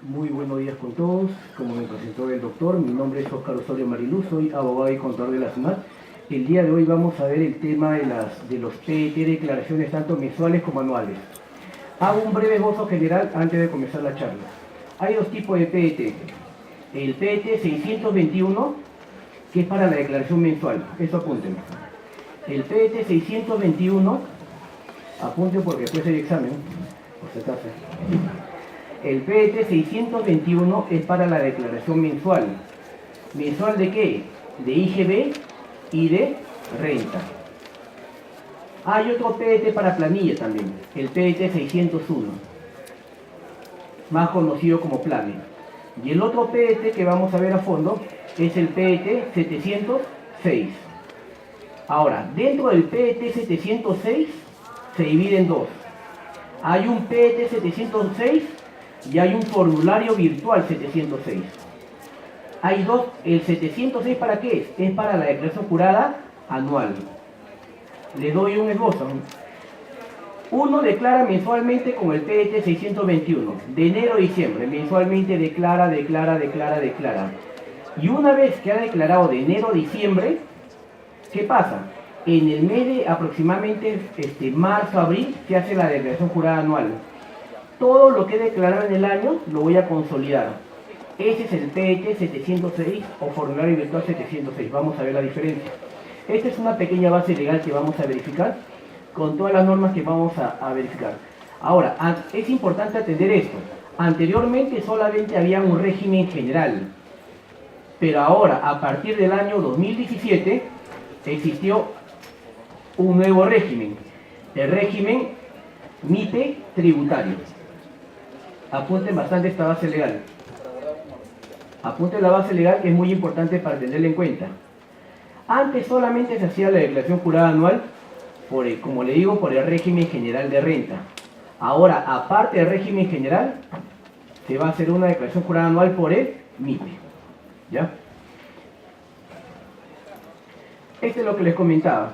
Muy buenos días con todos. Como me presentó el doctor, mi nombre es Óscar Osorio Mariluz, soy abogado y contador de la SUNAT. El día de hoy vamos a ver el tema de los PET, declaraciones tanto mensuales como anuales. Hago un breve esbozo general antes de comenzar la charla. Hay dos tipos de PET. El PET 621, que es para la declaración mensual. Eso apunten. El PET 621, apunten porque después hay examen, por si acaso. El PET 621 es para la declaración mensual. ¿Mensual de qué? De IGB y de renta. Hay otro PET para planilla también, el PET 601, más conocido como PLANE. Y el otro PET que vamos a ver a fondo es el PET 706. Ahora, dentro del PET 706 se divide en dos. Hay un PET 706 y hay un formulario virtual 706. Hay dos. El 706 ¿para qué es? Es para la declaración jurada anual. Les doy un esbozo. Uno declara mensualmente con el PET 621, de enero a diciembre. Mensualmente declara. Y una vez que ha declarado de enero a diciembre, ¿qué pasa? En el mes de aproximadamente marzo, abril, se hace la declaración jurada anual. Todo lo que he declarado en el año lo voy a consolidar. Ese es el PET 706 o formulario virtual 706. Vamos a ver la diferencia. Esta es una pequeña base legal que vamos a verificar con todas las normas que vamos a verificar. Ahora, es importante atender esto. Anteriormente solamente había un régimen general, pero ahora, a partir del año 2017, existió un nuevo régimen, el régimen MIPE tributario. Apunten bastante esta base legal. Apunten la base legal, que es muy importante para tenerla en cuenta. Antes solamente se hacía la declaración jurada anual, como le digo, por el régimen general de renta. Ahora, aparte del régimen general, se va a hacer una declaración jurada anual por el MIPE. ¿Ya? Esto es lo que les comentaba.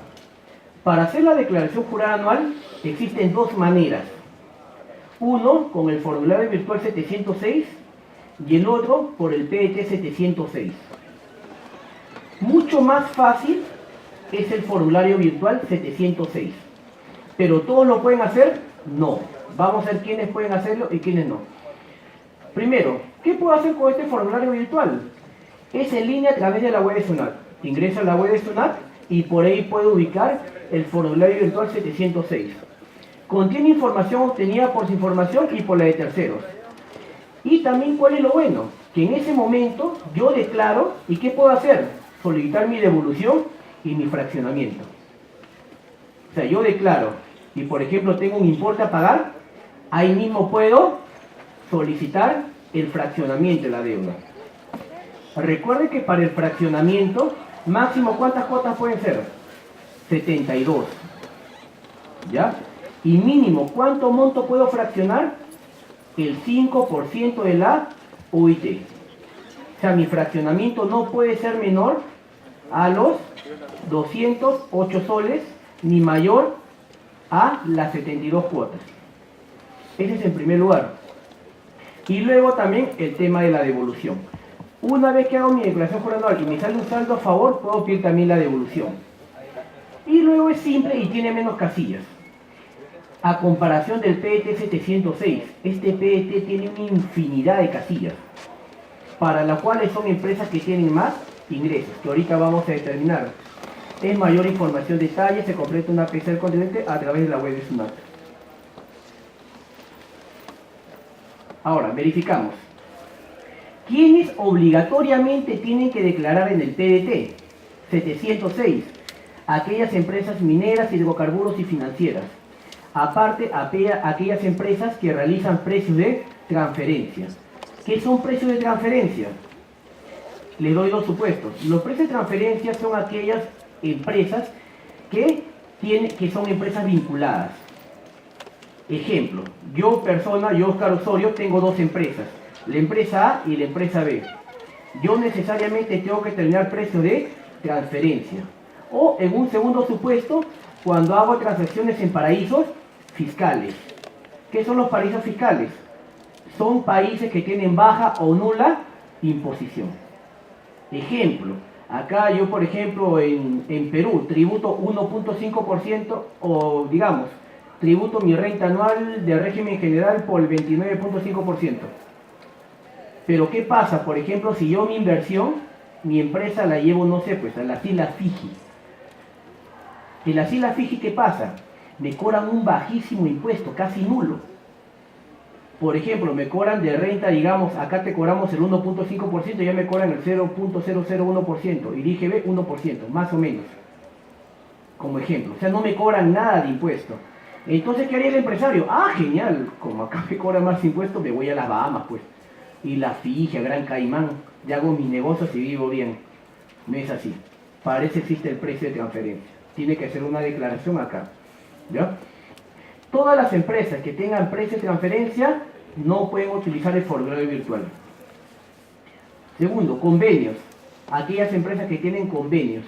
Para hacer la declaración jurada anual existen dos maneras. Uno con el formulario virtual 706 y el otro por el PET 706. Mucho más fácil es el formulario virtual 706. ¿Pero todos lo pueden hacer? No. Vamos a ver quiénes pueden hacerlo y quiénes no. Primero, ¿qué puedo hacer con este formulario virtual? Es en línea a través de la web de SUNAT. Ingreso a la web de SUNAT y por ahí puedo ubicar el formulario virtual 706. Contiene información obtenida por su información y por la de terceros. Y también, ¿cuál es lo bueno? Que en ese momento yo declaro, ¿y qué puedo hacer? Solicitar mi devolución y mi fraccionamiento. O sea, yo declaro y, por ejemplo, tengo un importe a pagar, ahí mismo puedo solicitar el fraccionamiento de la deuda. Recuerde que para el fraccionamiento, máximo, ¿cuántas cuotas pueden ser? 72. ¿Ya? Y mínimo, ¿cuánto monto puedo fraccionar? El 5% de la UIT. O sea, mi fraccionamiento no puede ser menor a los 208 soles, ni mayor a las 72 cuotas. Ese es en primer lugar. Y luego también el tema de la devolución. Una vez que hago mi declaración jurada anual y me sale un saldo a favor, puedo pedir también la devolución. Y luego es simple y tiene menos casillas. A comparación del PET 706, este PET tiene una infinidad de casillas, para las cuales son empresas que tienen más ingresos, que ahorita vamos a determinar. Es mayor información, detalles, se completa una pieza del contribuyente a través de la web de SUNAT. Ahora, verificamos. ¿Quiénes obligatoriamente tienen que declarar en el PDT? 706. Aquellas empresas mineras, hidrocarburos y financieras. Aparte, aquellas empresas que realizan precios de transferencia. ¿Qué son precios de transferencia? Les doy dos supuestos. Los precios de transferencia son aquellas empresas que son empresas vinculadas. Ejemplo, yo Óscar Osorio, tengo dos empresas, la empresa A y la empresa B. Yo necesariamente tengo que determinar precio de transferencia. O en un segundo supuesto, cuando hago transacciones en paraísos fiscales. ¿Qué son los paraísos fiscales? son países que tienen baja o nula imposición. Ejemplo, acá yo por ejemplo en Perú tributo 1.5% o digamos, tributo mi renta anual de régimen general por el 29.5%. Pero ¿qué pasa? Por ejemplo, si yo mi inversión, mi empresa la llevo, no sé, pues a las Islas Fiji. En las Islas Fiji, ¿qué pasa? Me cobran un bajísimo impuesto, casi nulo. Por ejemplo, me cobran de renta, digamos, acá te cobramos el 1.5%, ya me cobran el 0.001% y de IGB 1%, más o menos. Como ejemplo, o sea, no me cobran nada de impuesto. Entonces, ¿qué haría el empresario? Ah, genial, como acá me cobran más impuestos, me voy a las Bahamas, pues. Y la Fiji, a Gran Caimán, ya hago mis negocios y vivo bien. No es así. Para eso existe el precio de transferencia. Tiene que hacer una declaración acá. ¿Ya? Todas las empresas que tengan precio de transferencia no pueden utilizar el formulario virtual. Segundo, convenios. Aquellas empresas que tienen convenios.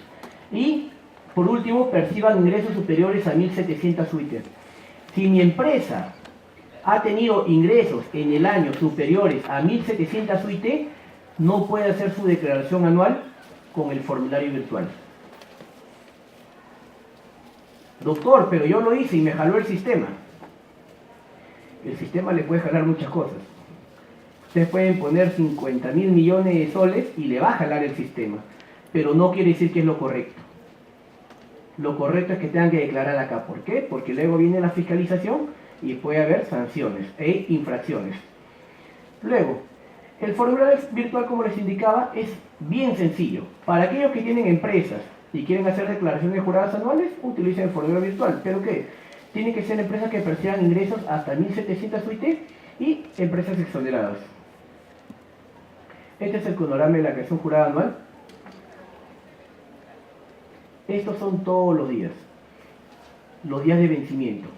Y, por último, perciban ingresos superiores a 1.700 UIT. Si mi empresa ha tenido ingresos en el año superiores a 1.700 UIT, no puede hacer su declaración anual con el formulario virtual. Doctor, pero yo lo hice y me jaló el sistema. El sistema le puede jalar muchas cosas. Ustedes pueden poner 50.000 millones de soles y le va a jalar el sistema. Pero no quiere decir que es lo correcto. Lo correcto es que tengan que declarar acá. ¿Por qué? Porque luego viene la fiscalización y puede haber sanciones e infracciones. Luego, el formulario virtual, como les indicaba, es bien sencillo. Para aquellos que tienen empresas y quieren hacer declaraciones juradas anuales, utilicen el formulario virtual. ¿Pero qué? Tienen que ser empresas que perciban ingresos hasta 1.700 UIT y empresas exoneradas. Este es el panorama de la declaración jurada anual. Estos son todos los días de vencimiento.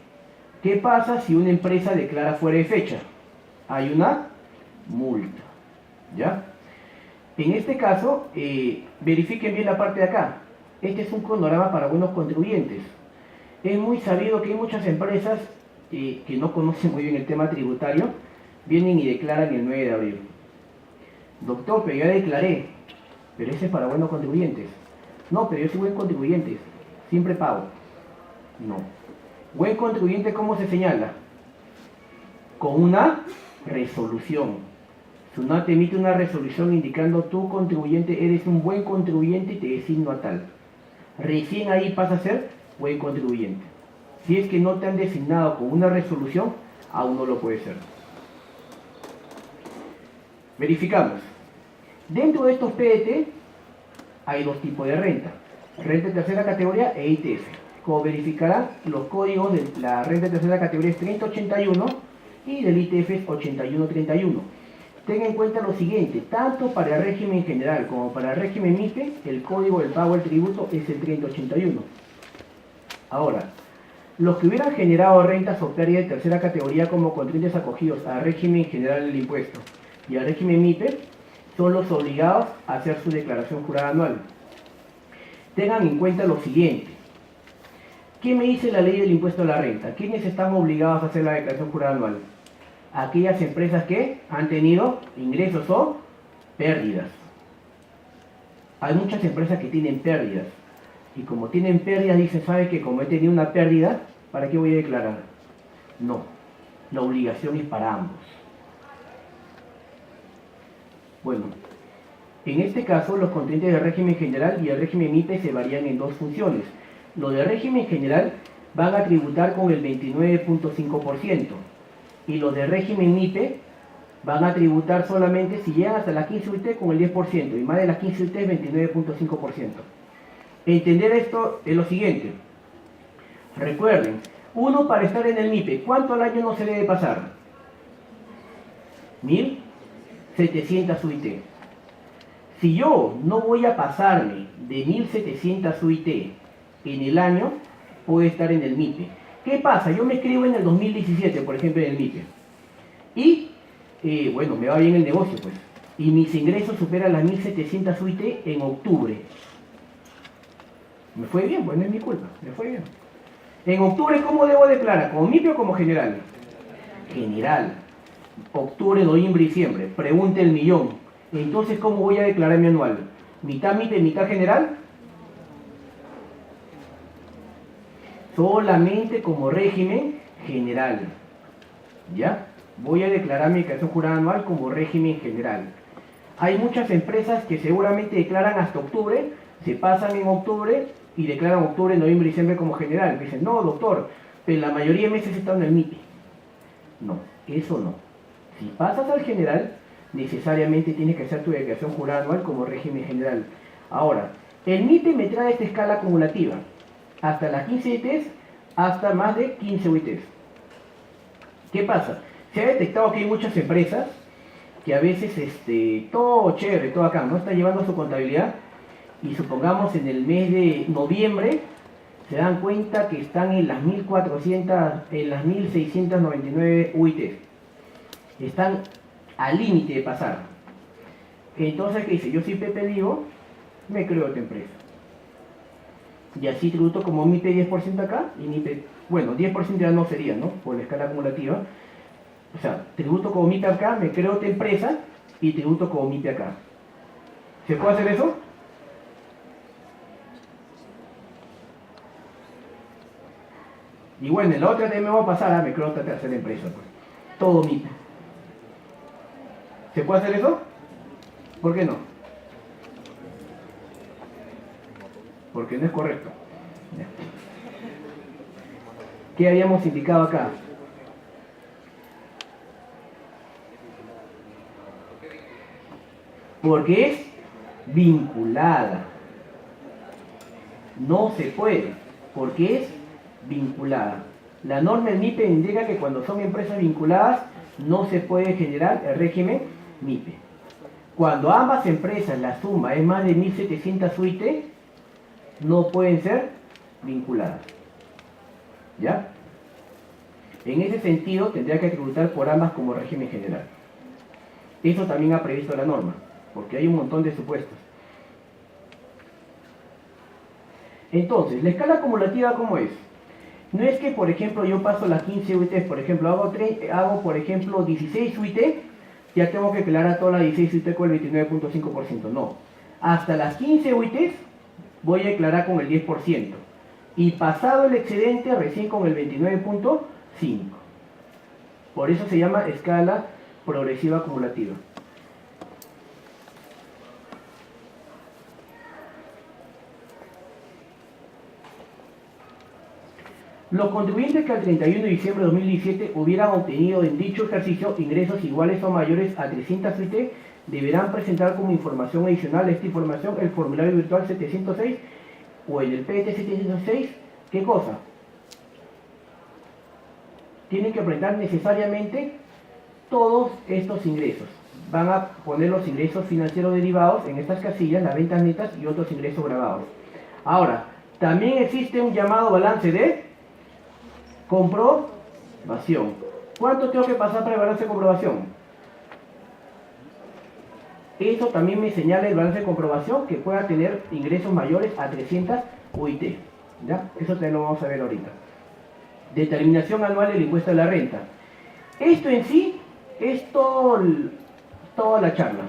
¿Qué pasa si una empresa declara fuera de fecha? Hay una multa. ¿Ya? En este caso, verifiquen bien la parte de acá. Este es un panorama para buenos contribuyentes. Es muy sabido que hay muchas empresas que no conocen muy bien el tema tributario, vienen y declaran el 9 de abril. Doctor, pero ya declaré, pero ese es para buenos contribuyentes. No, pero yo soy buen contribuyente, siempre pago. No. Buen contribuyente, ¿cómo se señala? Con una resolución. SUNAT emite una resolución indicando tú, contribuyente, eres un buen contribuyente y te designo a tal. Recién ahí pasa a ser buen contribuyente. Si es que no te han designado con una resolución, aún no lo puede ser. Verificamos. Dentro de estos PDT hay dos tipos de renta. Renta de tercera categoría e ITF. Como verificarán, los códigos de la renta de tercera categoría es 3081 y del ITF es 8131. Tengan en cuenta lo siguiente, tanto para el régimen general como para el régimen MIPE, el código del pago del tributo es el 3081. Ahora, los que hubieran generado rentas o pérdidas de tercera categoría como contribuyentes acogidos al régimen general del impuesto y al régimen MIPE, son los obligados a hacer su declaración jurada anual. Tengan en cuenta lo siguiente. ¿Qué me dice la ley del impuesto a la renta? ¿Quiénes están obligados a hacer la declaración jurada anual? Aquellas empresas que han tenido ingresos o pérdidas. Hay muchas empresas que tienen pérdidas. Y como tienen pérdidas, dicen, ¿sabe que como he tenido una pérdida, ¿para qué voy a declarar? No. La obligación es para ambos. Bueno, en este caso los contribuyentes del régimen general y el régimen MIPE se varían en dos funciones. Los del régimen general van a tributar con el 29.5% y los del régimen MIPE van a tributar solamente si llegan hasta las 15 UIT con el 10% y más de las 15 UIT 29.5%. Entender esto es lo siguiente. Recuerden, uno para estar en el MIPE, ¿cuánto al año no se debe pasar? 1.700 UIT. Si yo no voy a pasarme de 1.700 UIT en el año, puedo estar en el MIPE. ¿Qué pasa? Yo me inscribo en el 2017, por ejemplo, en el MIPE. Y, bueno, me va bien el negocio, pues. Y mis ingresos superan las 1.700 UIT en octubre. Me fue bien, pues no es mi culpa, me fue bien. En octubre, ¿cómo debo declarar? ¿Como MIPE o como general? General. octubre, noviembre, diciembre. Pregunta el millón. Entonces, ¿cómo voy a declarar mi anual? ¿Mitad MIPE, mitad general? Solamente como régimen general. ¿Ya? Voy a declarar mi declaración jurada anual como régimen general. Hay muchas empresas que seguramente declaran hasta octubre, se pasan en octubre y declaran octubre, noviembre y diciembre como general. Dicen, no, doctor, pero la mayoría de meses están en el MIPE. No, eso no. Si pasas al general, necesariamente tienes que hacer tu declaración jurada anual como régimen general. Ahora, el MIPE me trae esta escala acumulativa, hasta las 15 UITs, hasta más de 15 UITs. ¿Qué pasa? Se ha detectado que hay muchas empresas que a veces, todo chévere, todo acá, ¿no? Están llevando su contabilidad y supongamos en el mes de noviembre se dan cuenta que están en las 1400, en las 1699 UITs. Están al límite de pasar. Entonces, ¿qué dice? Yo soy Pepe Vivo, me creo otra empresa. Y así tributo como MIPE 10% acá y MIPE, bueno, 10% ya no sería, ¿no? Por la escala acumulativa. O sea, tributo como MIPE acá, me creo otra empresa y tributo como MIPE acá. ¿Se puede hacer eso? Y bueno, en la otra también me voy a pasar, me creo otra tercera empresa, pues. Todo MIPE. ¿Se puede hacer eso? ¿Por qué no? Porque no es correcto. ¿Qué habíamos indicado acá? Porque es vinculada. No se puede, porque es vinculada. La norma del MIPE indica que cuando son empresas vinculadas no se puede generar el régimen MIPE. Cuando ambas empresas, la suma es más de 1700 UIT, no pueden ser vinculadas. ¿Ya? En ese sentido, tendría que tributar por ambas como régimen general. Eso también ha previsto la norma, porque hay un montón de supuestos. Entonces, la escala acumulativa, ¿cómo es? No es que, por ejemplo, yo paso las 15 UIT, por ejemplo, hago por ejemplo, 16 UIT, ya tengo que declarar todas las 16 UIT con el 29.5%. No. Hasta las 15 UIT voy a declarar con el 10%. Y pasado el excedente, recién con el 29.5%. Por eso se llama escala progresiva acumulativa. Los contribuyentes que al 31 de diciembre de 2017 hubieran obtenido en dicho ejercicio ingresos iguales o mayores a 300 UIT deberán presentar como información adicional a esta información el formulario virtual 706 o en el PET 706. ¿Qué cosa? Tienen que presentar necesariamente todos estos ingresos. Van a poner los ingresos financieros derivados en estas casillas, las ventas netas y otros ingresos grabados. Ahora, también existe un llamado balance de comprobación. ¿Cuánto tengo que pasar para el balance de comprobación? Eso también me señala el balance de comprobación que pueda tener ingresos mayores a 300 UIT. ¿Ya? Eso también lo vamos a ver ahorita. Determinación anual del impuesto a la renta. Esto en sí es toda la charla.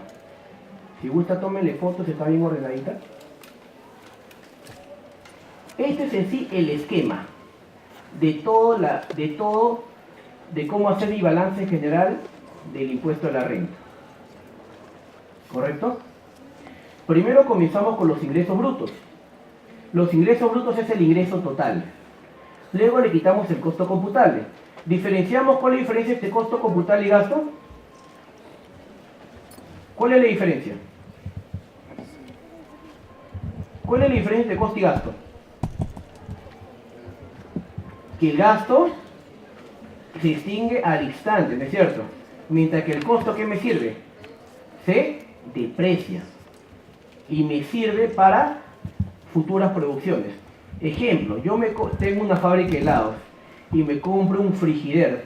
Si gusta, tómenle fotos, está bien ordenadita. Este es en sí el esquema de cómo hacer mi balance general del impuesto a la renta. ¿Correcto? Primero comenzamos con los ingresos brutos. Los ingresos brutos es el ingreso total. Luego le quitamos el costo computable. ¿Diferenciamos cuál es la diferencia entre costo computable y gasto? ¿Cuál es la diferencia? ¿Cuál es la diferencia entre costo y gasto? Que el gasto se extingue al instante, ¿no es cierto? Mientras que el costo, ¿qué me sirve? Se deprecia y me sirve para futuras producciones. Ejemplo, yo tengo una fábrica de helados y me compro un frigider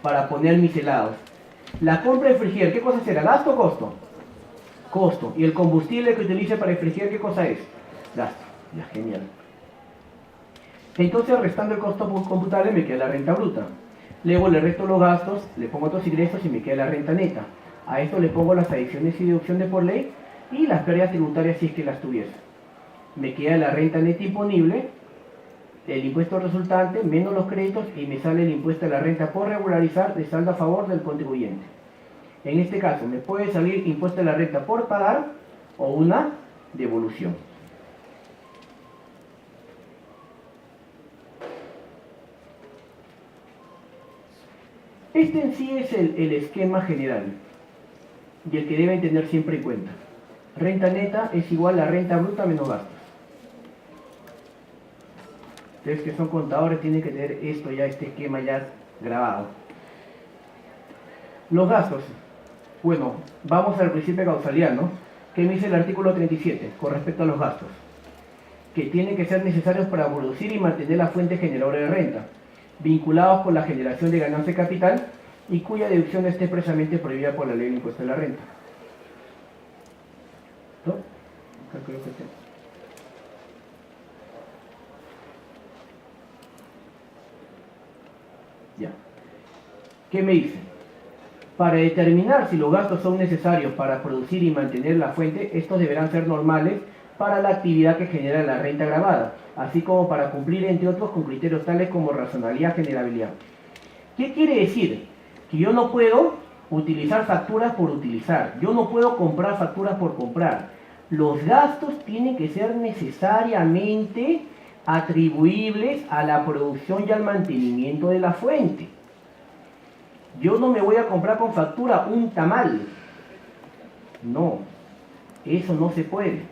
para poner mis helados. La compra de frigider, ¿qué cosa será? ¿Gasto o costo? Costo. ¿Y el combustible que utilice para el frigider, qué cosa es? Gasto. Ya, genial. Entonces, restando el costo computable, me queda la renta bruta. Luego le resto los gastos, le pongo otros ingresos y me queda la renta neta. A esto le pongo las adiciones y deducciones por ley y las pérdidas tributarias si es que las tuviese. Me queda la renta neta imponible, el impuesto resultante menos los créditos y me sale el impuesto a la renta por regularizar de saldo a favor del contribuyente. En este caso me puede salir impuesto a la renta por pagar o una devolución. Este en sí es el esquema general y el que deben tener siempre en cuenta. Renta neta es igual a renta bruta menos gastos. Ustedes que son contadores tienen que tener esto ya, este esquema ya grabado. Los gastos. Bueno, vamos al principio de causalidad, ¿no? ¿Qué me dice el artículo 37 con respecto a los gastos? Que tienen que ser necesarios para producir y mantener la fuente generadora de renta, vinculados con la generación de ganancia de capital y cuya deducción esté expresamente prohibida por la ley del impuesto de la renta. ¿No? Ya. ¿Qué me dice? Para determinar si los gastos son necesarios para producir y mantener la fuente, estos deberán ser normales para la actividad que genera la renta gravada, así como para cumplir, entre otros, con criterios tales como razonabilidad y generabilidad. ¿Qué quiere decir? Que yo no puedo utilizar facturas por utilizar, yo no puedo comprar facturas por comprar. Los gastos tienen que ser necesariamente atribuibles a la producción y al mantenimiento de la fuente. Yo no me voy a comprar con factura un tamal. No, eso no se puede.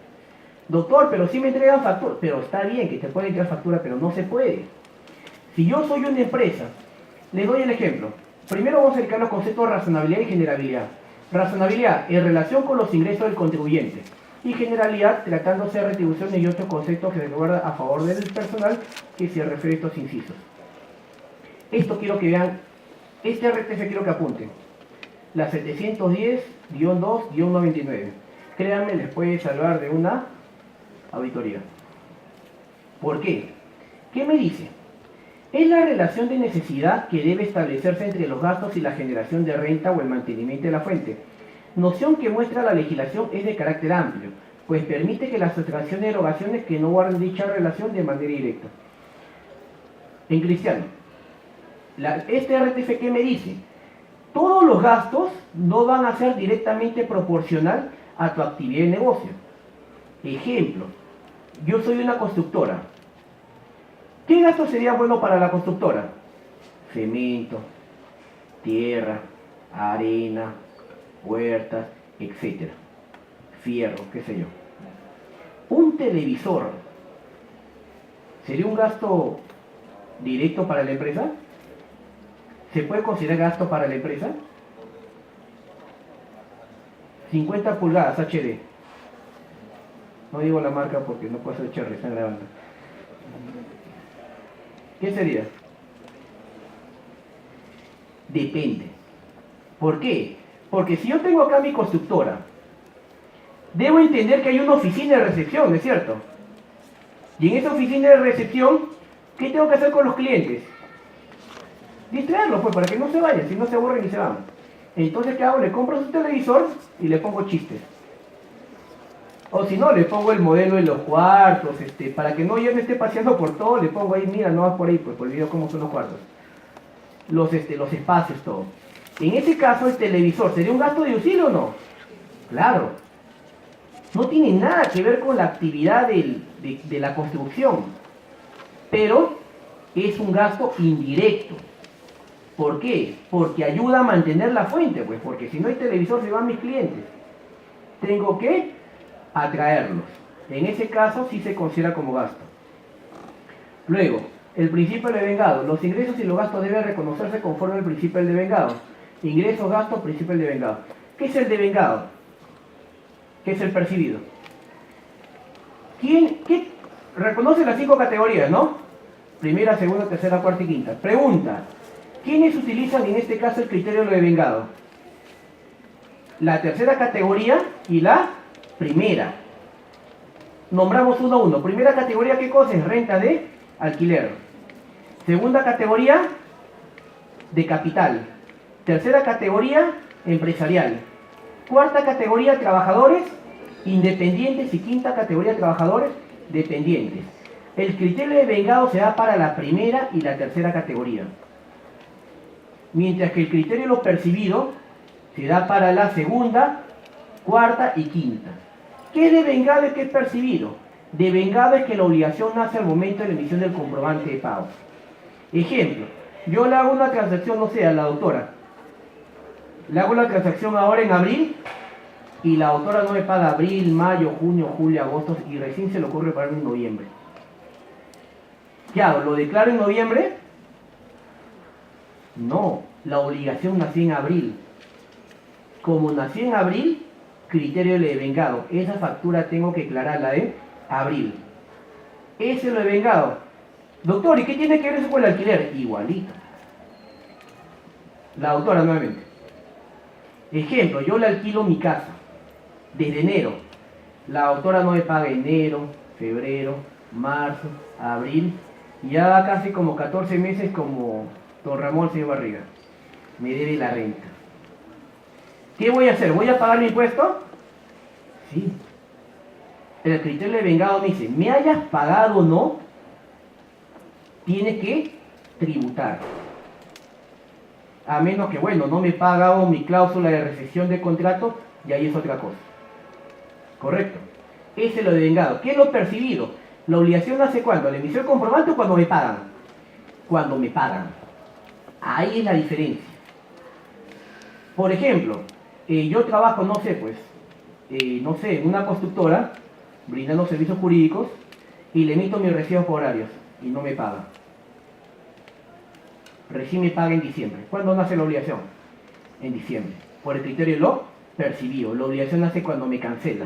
Doctor, pero sí me entregan factura. Pero está bien que te pueden entregar factura, pero no se puede. Si yo soy una empresa, les doy el ejemplo. Primero vamos a acercar los conceptos de razonabilidad y generabilidad. Razonabilidad en relación con los ingresos del contribuyente. Y generalidad tratándose de retribuciones y otros conceptos que se guardan a favor del personal que se refiere a estos incisos. Esto quiero que vean. Este RTF quiero que apunten. La 710-2-99. Créanme, les puede salvar de una auditoría. ¿Por qué? ¿Qué me dice? Es la relación de necesidad que debe establecerse entre los gastos y la generación de renta o el mantenimiento de la fuente. Noción que muestra la legislación es de carácter amplio, pues permite que las sustracciones y erogaciones que no guarden dicha relación de manera directa. En cristiano. Este RTF, ¿qué me dice? Todos los gastos no van a ser directamente proporcional a tu actividad de negocio. Ejemplo, yo soy una constructora. ¿Qué gasto sería bueno para la constructora? Cemento, tierra, arena, puertas, etc. Fierro, qué sé yo. Un televisor, ¿sería un gasto directo para la empresa? ¿Se puede considerar gasto para la empresa? 50 pulgadas HD. No digo la marca porque no puedo hacer cherry, están grabando. ¿Qué sería? Depende. ¿Por qué? Porque si yo tengo acá mi constructora, debo entender que hay una oficina de recepción, ¿no es cierto? Y en esa oficina de recepción, ¿qué tengo que hacer con los clientes? Distraerlos, pues, para que no se vayan, si no se aburren y se van. Entonces, ¿qué hago? Le compro su televisor y le pongo chistes. O si no, le pongo el modelo de los cuartos, para que no yo me esté paseando por todo, le pongo ahí, mira, no vas por ahí, pues, por el video cómo son los cuartos. Los espacios, todo. En ese caso, el televisor, ¿sería un gasto deducible o no? Claro. No tiene nada que ver con la actividad de la construcción. Pero es un gasto indirecto. ¿Por qué? Porque ayuda a mantener la fuente, pues, porque si no hay televisor se van mis clientes. Tengo que atraerlos. En ese caso sí se considera como gasto. Luego, el principio del devengado. Los ingresos y los gastos deben reconocerse conforme al principio del devengado. Ingresos, gastos, principio del devengado. ¿Qué es el devengado? ¿Qué es el percibido? ¿Qué reconoce las 5 categorías, no? Primera, segunda, tercera, cuarta y quinta. Pregunta. ¿Quiénes utilizan en este caso el criterio de lo devengado? La tercera categoría y la primera. Nombramos uno a uno. Primera categoría, ¿qué cosa es? Renta de alquiler. Segunda categoría, de capital. Tercera categoría, empresarial. Cuarta categoría, trabajadores independientes. Y quinta categoría, trabajadores dependientes. El criterio de vengado se da para la primera y la tercera categoría. Mientras que el criterio de lo percibido se da para la segunda, cuarta y quinta. ¿Qué es devengado y qué es percibido? Devengado es que la obligación nace al momento de la emisión del comprobante de pago. Ejemplo, yo le hago una transacción, no sé, a la doctora. Le hago la transacción ahora en abril y la doctora no me paga abril, mayo, junio, julio, agosto y recién se le ocurre pagarme en noviembre. ¿Qué hago? ¿Lo declaro en noviembre? No, la obligación nació en abril. Como nació en abril, criterio de devengado. Esa factura tengo que declararla de abril. Ese es lo devengado. Doctor, ¿y qué tiene que ver eso con el alquiler? Igualito. La doctora nuevamente. Ejemplo, yo le alquilo mi casa desde enero. La doctora no me paga enero, febrero, marzo, abril. Ya va casi como 14 meses como don Ramón señor Barriga. Me debe la renta. ¿Qué voy a hacer? ¿Voy a pagar mi impuesto? Sí. El criterio de vengado me dice, me hayas pagado o no, tiene que tributar. A menos que, bueno, no me he pagado mi cláusula de rescisión de contrato, y ahí es otra cosa. ¿Correcto? Ese es lo de vengado. ¿Qué es lo percibido? La obligación nace cuando, la emisión del comprobante o cuando me pagan. Cuando me pagan. Ahí es la diferencia. Por ejemplo, yo trabajo, no sé, pues, no sé, en una constructora, brindando servicios jurídicos, y le emito mis recibos por horarios, y no me paga. Recién me paga en diciembre. ¿Cuándo nace la obligación? En diciembre. Por el criterio de lo percibido. La obligación nace cuando me cancela.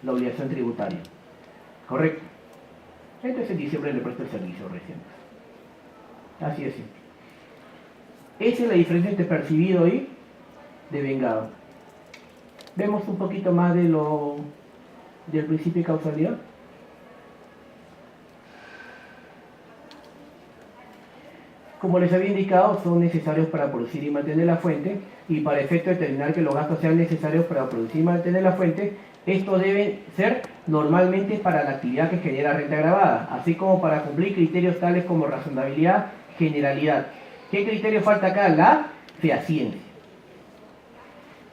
La obligación tributaria. ¿Correcto? Entonces en diciembre le presto el servicio recién. Así es simple. Esa es la diferencia entre percibido y devengado. Vemos un poquito más de del principio de causalidad. Como les había indicado, son necesarios para producir y mantener la fuente, y para efecto de determinar que los gastos sean necesarios para producir y mantener la fuente, estos deben ser normalmente para la actividad que genera renta gravada, así como para cumplir criterios tales como razonabilidad, generalidad. ¿Qué criterio falta acá? La fehaciencia.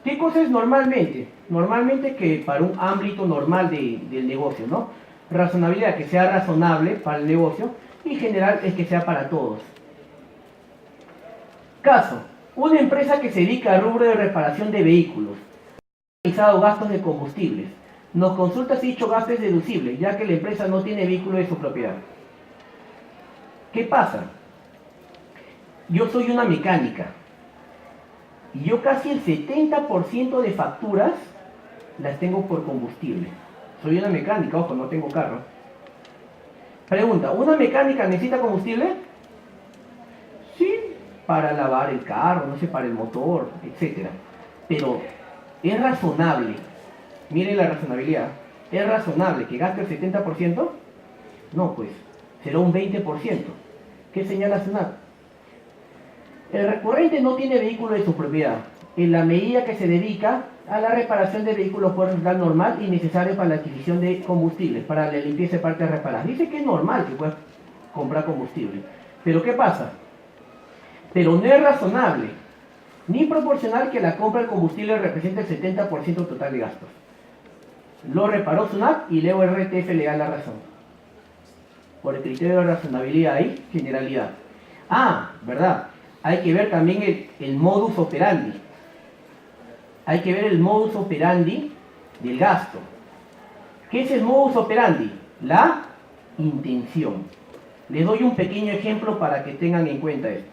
¿Qué cosa es normalmente? Normalmente que para un ámbito normal del negocio, ¿no? Razonabilidad, que sea razonable para el negocio, y general es que sea para todos. Caso, una empresa que se dedica al rubro de reparación de vehículos, ha realizado gastos de combustibles. Nos consulta si dicho gasto es deducible, ya que la empresa no tiene vehículo de su propiedad. ¿Qué pasa? Yo soy una mecánica y yo casi el 70% de facturas las tengo por combustible. Soy una mecánica, ojo, no tengo carro. Pregunta, ¿una mecánica necesita combustible? Sí, para lavar el carro, no sé, para el motor, etc. Pero ¿es razonable? Miren la razonabilidad. ¿Es razonable que gaste el 70%? No, pues, será un 20%. ¿Qué señala SUNAT? El recurrente no tiene vehículo de su propiedad, en la medida que se dedica a la reparación de vehículos por personal normal y necesario para la adquisición de combustible, para la limpieza de partes reparadas. Dice que es normal que puedas comprar combustible. Pero ¿qué pasa? Pero no es razonable ni proporcional que la compra de combustible represente el 70% total de gastos. Lo reparó SUNAT y Leo RTF le da la razón. Por el criterio de razonabilidad y generalidad. Ah, ¿verdad? Hay que ver también el modus operandi. Hay que ver el modus operandi del gasto. ¿Qué es el modus operandi? La intención. Les doy un pequeño ejemplo para que tengan en cuenta esto.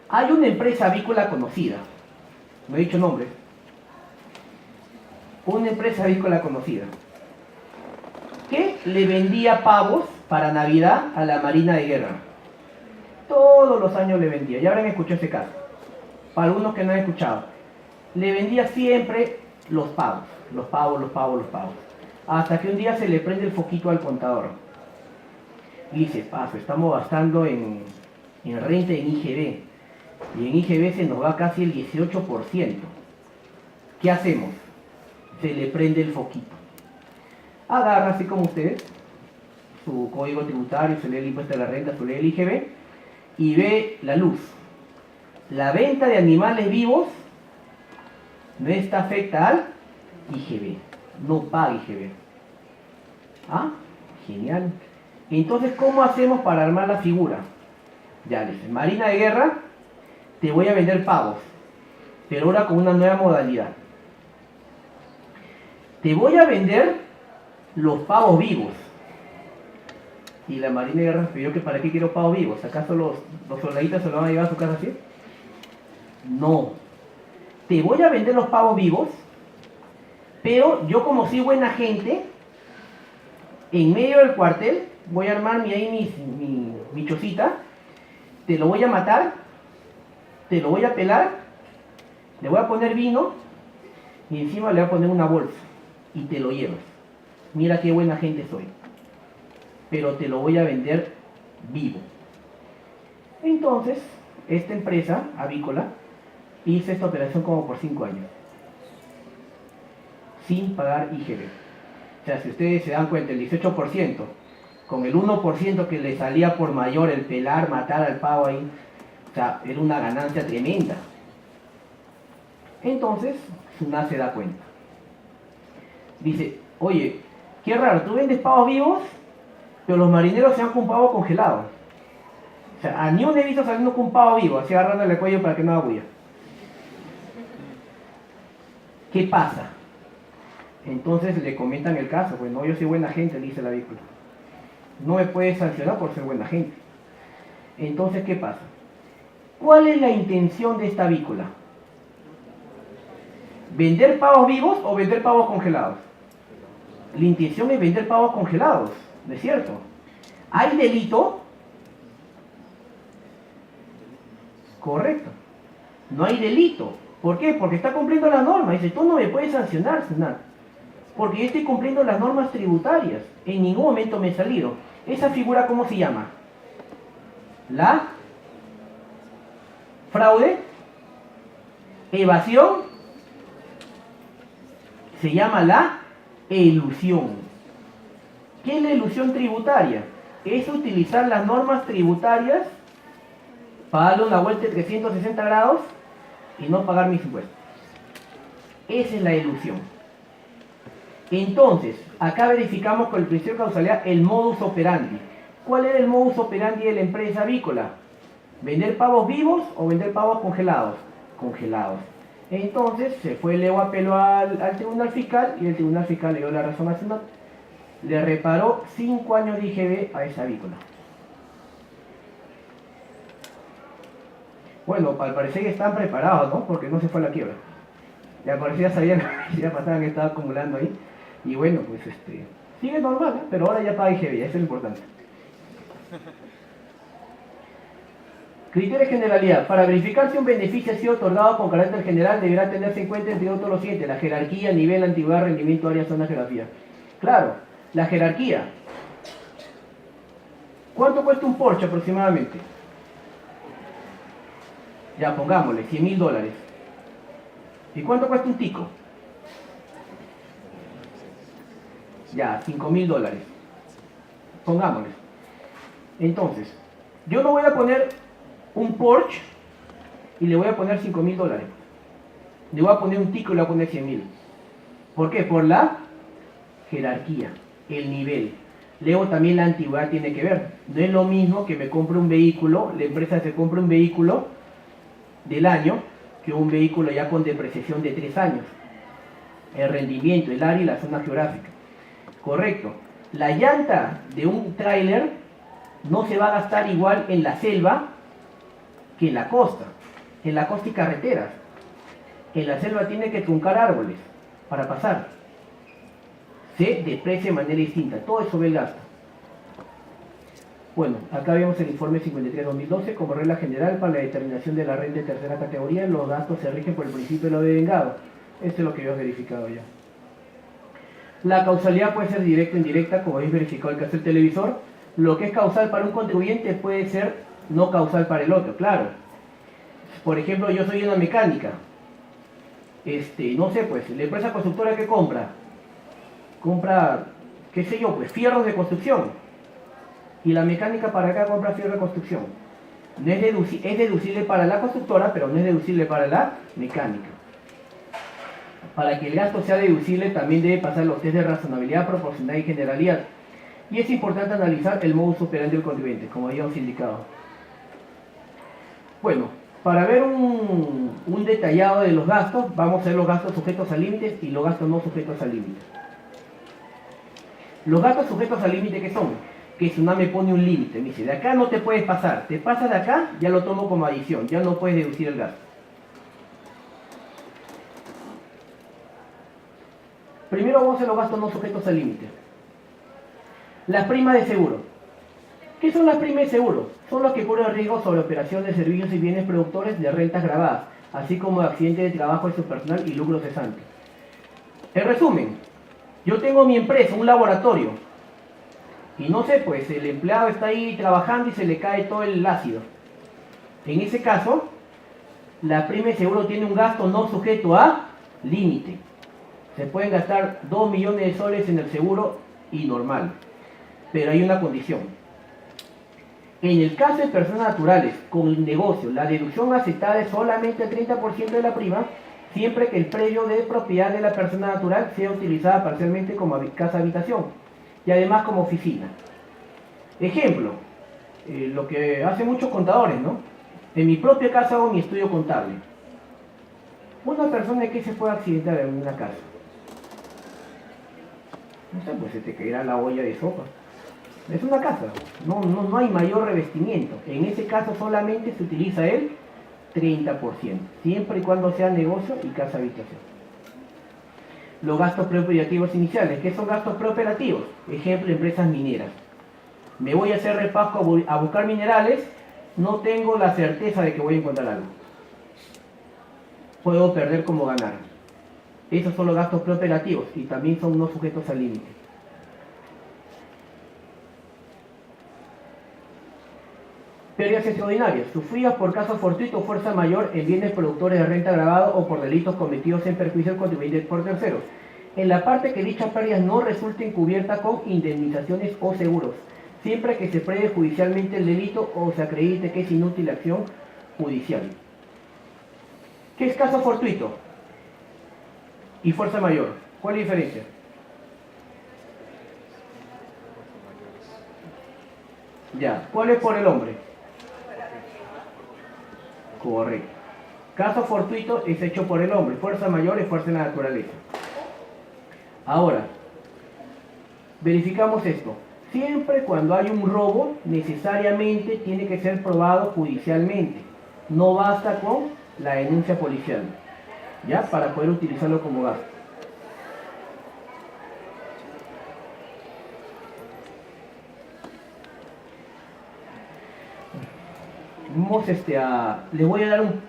Hay una empresa avícola conocida, no he dicho nombre, una empresa avícola conocida, que le vendía pavos para Navidad a la Marina de Guerra. Todos los años le vendía, ya habrán escuchado ese caso. Para algunos que no han escuchado, le vendía siempre los pavos. Hasta que un día se le prende el foquito al contador. Y dice, paso, estamos gastando en en renta en IGB. Y en IGB se nos va casi el 18%. ¿Qué hacemos? Se le prende el foquito. Agarra, así como ustedes, su código tributario, se lee el impuesto de la renta, se lee el IGB, y ve la luz. La venta de animales vivos no está afecta al IGB. No paga IGB. ¿Ah? Genial. Entonces, ¿cómo hacemos para armar la figura? Ya les dije, Marina de Guerra, te voy a vender pavos, pero ahora con una nueva modalidad. Te voy a vender los pavos vivos. Y la Marina de Guerra pidió que para qué quiero pavos vivos. ¿Acaso los soldaditos se lo van a llevar a su casa así? No. Te voy a vender los pavos vivos, pero yo como soy buena gente, en medio del cuartel voy a armar mi chocita, te lo voy a matar, te lo voy a pelar, le voy a poner vino y encima le voy a poner una bolsa y te lo llevas. Mira qué buena gente soy, pero te lo voy a vender vivo. Entonces, esta empresa avícola hizo esta operación como por 5 años, sin pagar IGB. O sea, si ustedes se dan cuenta, el 18%, con el 1% que le salía por mayor el pelar, matar al pavo ahí, o sea, era una ganancia tremenda. Entonces, SUNAT se da cuenta. Dice, oye, qué raro, tú vendes pavos vivos, pero los marineros se van con un pavo congelado. O sea, a ni un he visto saliendo con un pavo vivo, así agarrándole el cuello para que no haga bulla. ¿Qué pasa? Entonces le comentan el caso, pues no, yo soy buena gente, dice la víctima. No me puedes sancionar por ser buena gente. Entonces, ¿qué pasa? ¿Cuál es la intención de esta avícola? ¿Vender pavos vivos o vender pavos congelados? La intención es vender pavos congelados, ¿no es cierto? ¿Hay delito? Correcto. No hay delito. ¿Por qué? Porque está cumpliendo la norma. Dice, tú no me puedes sancionar, SUNAT, porque yo estoy cumpliendo las normas tributarias. En ningún momento me he salido. ¿Esa figura cómo se llama? La fraude, evasión, se llama la elusión. ¿Qué es la elusión tributaria? Es utilizar las normas tributarias para darle una vuelta de 360 grados y no pagar mis impuestos. Esa es la elusión. Entonces, acá verificamos con el principio de causalidad el modus operandi. ¿Cuál era el modus operandi de la empresa avícola? ¿Vender pavos vivos o vender pavos congelados? Congelados. Entonces, se fue Leo apeló al tribunal fiscal y el tribunal fiscal le dio la razón a SUNAT. Le reparó 5 años de IGB a esa avícola. Bueno, al parecer ya están preparados, ¿no? Porque no se fue a la quiebra. Y al parecer ya sabían que ya pasaban que estaba acumulando ahí. Y bueno, pues sigue normal, ¿eh? Pero ahora ya paga IGB, eso es lo importante. Criterio de generalidad. Para verificar si un beneficio ha sido otorgado con carácter general, deberá tenerse en cuenta entre otros lo siguiente: la jerarquía, nivel, antigüedad, rendimiento, área, zona, geografía. Claro, la jerarquía. ¿Cuánto cuesta un Porsche aproximadamente? Ya, pongámosle, $100.000. ¿Y cuánto cuesta un Tico? Ya, $5.000. Pongámosle. Entonces, yo no voy a poner un Porsche y le voy a poner $5.000. Le voy a poner un Tico y le voy a poner 100.000. ¿Por qué? Por la jerarquía, el nivel. Luego también la antigüedad tiene que ver. No es lo mismo que me compre un vehículo, la empresa se compre un vehículo del año, que un vehículo ya con depreciación de 3 años. El rendimiento, el área y la zona geográfica. Correcto. La llanta de un tráiler no se va a gastar igual en la selva que en la costa. En la costa y carreteras. En la selva tiene que truncar árboles para pasar. Se deprecia de manera distinta. Todo eso ve el gasto. Bueno, acá vemos el informe 53-2012. Como regla general, para la determinación de la renta de tercera categoría, los gastos se rigen por el principio de lo devengado. Esto es lo que yo he verificado ya. La causalidad puede ser directa o indirecta, como habéis verificado el caso del televisor. Lo que es causal para un contribuyente puede ser no causal para el otro, claro. Por ejemplo, yo soy una mecánica. No sé, pues, la empresa constructora que compra, qué sé yo, pues, fierros de construcción. Y la mecánica para acá compra fierros de construcción. No es, es deducible para la constructora, pero no es deducible para la mecánica. Para que el gasto sea deducible también debe pasar los test de razonabilidad, proporcionalidad y generalidad. Y es importante analizar el modus operandi del contribuyente, como habíamos indicado. Bueno, para ver un detallado de los gastos, vamos a ver los gastos sujetos a límites y los gastos no sujetos a límites. Los gastos sujetos al límite, ¿qué son? Que SUNAT me pone un límite, me dice, de acá no te puedes pasar, te pasas de acá, ya lo tomo como adición, ya no puedes deducir el gasto. Primero vamos a ver los gastos no sujetos al límite. Las primas de seguro. ¿Qué son las primas de seguro? Son los que cubren riesgos sobre operaciones de servicios y bienes productores de rentas grabadas, así como de accidentes de trabajo de su personal y lucro cesante. En resumen, yo tengo mi empresa, un laboratorio, y no sé, pues el empleado está ahí trabajando y se le cae todo el ácido. En ese caso, la prima de seguro tiene un gasto no sujeto a límite. Se pueden gastar 2 millones de soles en el seguro y normal, pero hay una condición. En el caso de personas naturales con el negocio, la deducción aceptada es solamente el 30% de la prima, siempre que el predio de propiedad de la persona natural sea utilizada parcialmente como casa habitación y además como oficina. Ejemplo, lo que hacen muchos contadores, ¿no? En mi propia casa hago mi estudio contable. Una persona que se puede accidentar en una casa. No sé, pues se te caerá la olla de sopa. Es una casa, no hay mayor revestimiento. En ese caso solamente se utiliza el 30%, siempre y cuando sea negocio y casa habitación. Los gastos preoperativos iniciales. ¿Qué son gastos preoperativos? Ejemplo, empresas mineras. Me voy a hacer repasco a buscar minerales, no tengo la certeza de que voy a encontrar algo. Puedo perder como ganar. Esos son los gastos preoperativos y también son no sujetos al límite. Pérdidas extraordinarias, sufridas por caso fortuito o fuerza mayor en bienes productores de renta agravado o por delitos cometidos en perjuicio del contribuyente por terceros, en la parte que dichas pérdidas no resulten cubiertas con indemnizaciones o seguros, siempre que se pruebe judicialmente el delito o se acredite que es inútil la acción judicial. ¿Qué es caso fortuito y fuerza mayor? ¿Cuál es la diferencia? Ya, ¿cuál es por el hombre? Correcto. Caso fortuito es hecho por el hombre, fuerza mayor es fuerza de la naturaleza. Ahora, verificamos esto. Siempre cuando hay un robo, necesariamente tiene que ser probado judicialmente. No basta con la denuncia policial, ¿ya? Para poder utilizarlo como gasto. Vamos les voy a dar un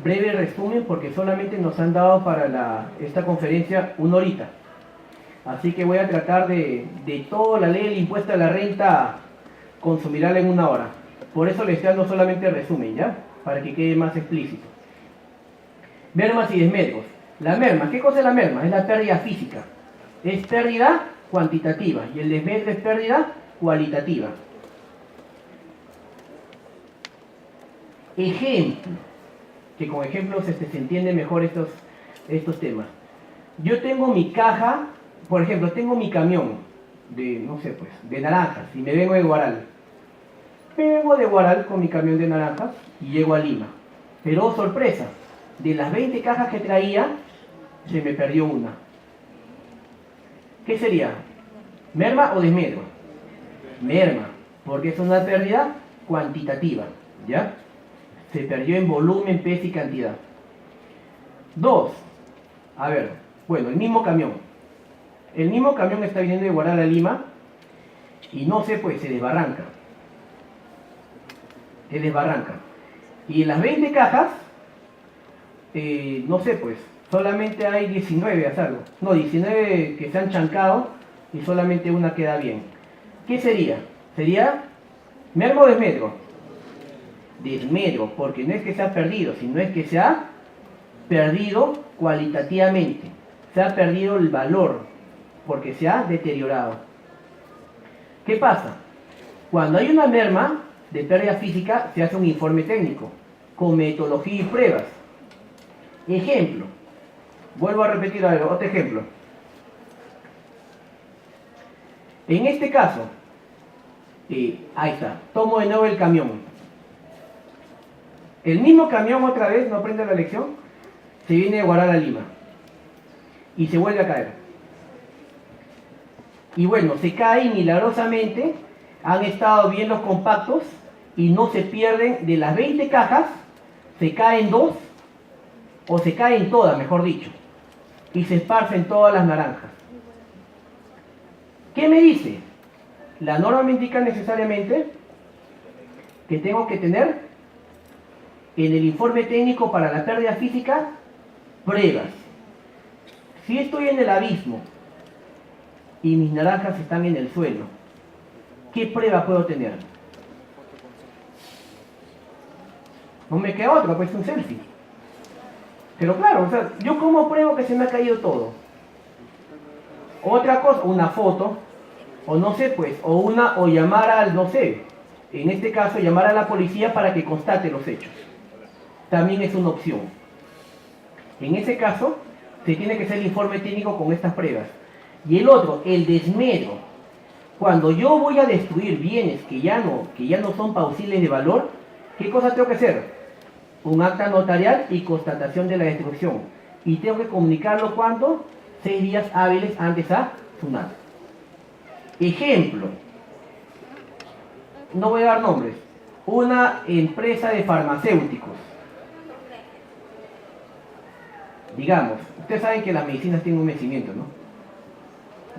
breve resumen porque solamente nos han dado para esta conferencia una horita. Así que voy a tratar de toda la ley del impuesto a la renta consumirla en una hora. Por eso les estoy dando solamente el resumen, ¿ya? Para que quede más explícito. Mermas y desmedros. La merma, ¿qué cosa es la merma? Es la pérdida física. Es pérdida cuantitativa y el desmedro es pérdida cualitativa. Ejemplo, que con ejemplos se entienden mejor estos temas. Yo tengo mi caja, por ejemplo, tengo mi camión de, no sé, pues, de naranjas y me vengo de Huaral. Me vengo de Huaral con mi camión de naranjas y llego a Lima. Pero, oh, sorpresa, de las 20 cajas que traía, se me perdió una. ¿Qué sería? ¿Merma o desmedro? Merma, porque es una pérdida cuantitativa, ¿ya? Se perdió en volumen, peso y cantidad. 2. A ver, bueno, el mismo camión. El mismo camión está viniendo de Huaral a Lima y no sé, pues se desbarranca. Se desbarranca. Y en las 20 cajas, no sé, pues solamente hay 19 a salvo. No, 19 que se han chancado y solamente una queda bien. ¿Qué sería? Sería merma o desmedro. desmedro, porque no es que se ha perdido, sino es que se ha perdido cualitativamente, se ha perdido el valor, porque se ha deteriorado. ¿Qué pasa? Cuando hay una merma de pérdida física, se hace un informe técnico, con metodología y pruebas. Ejemplo, vuelvo a repetir algo, otro ejemplo. En este caso, ahí está, tomo de nuevo el camión. El mismo camión otra vez, no aprende la lección, se viene de Guaral a Lima y se vuelve a caer. Y bueno, se cae y milagrosamente han estado bien los compactos y no se pierden de las 20 cajas, se caen 2 o se caen todas, mejor dicho, y se esparcen todas las naranjas. ¿Qué me dice? La norma me indica necesariamente que tengo que tener en el informe técnico para la pérdida física pruebas. Si estoy en el abismo y mis naranjas están en el suelo, ¿qué prueba puedo tener? No me queda otra, pues un selfie. Pero claro, o sea, ¿yo cómo pruebo que se me ha caído todo? Otra cosa, una foto, o no sé, pues, o llamar al, no sé, en este caso llamar a la policía para que constate los hechos. También es una opción. En ese caso, se tiene que hacer el informe técnico con estas pruebas. Y el otro, el desmedro. Cuando yo voy a destruir bienes que ya no son pausibles de valor, ¿qué cosa tengo que hacer? Un acta notarial y constatación de la destrucción. Y tengo que comunicarlo cuando 6 días hábiles antes a SUNAT. Ejemplo, no voy a dar nombres, una empresa de farmacéuticos. Digamos, ustedes saben que las medicinas tienen un vencimiento, ¿no?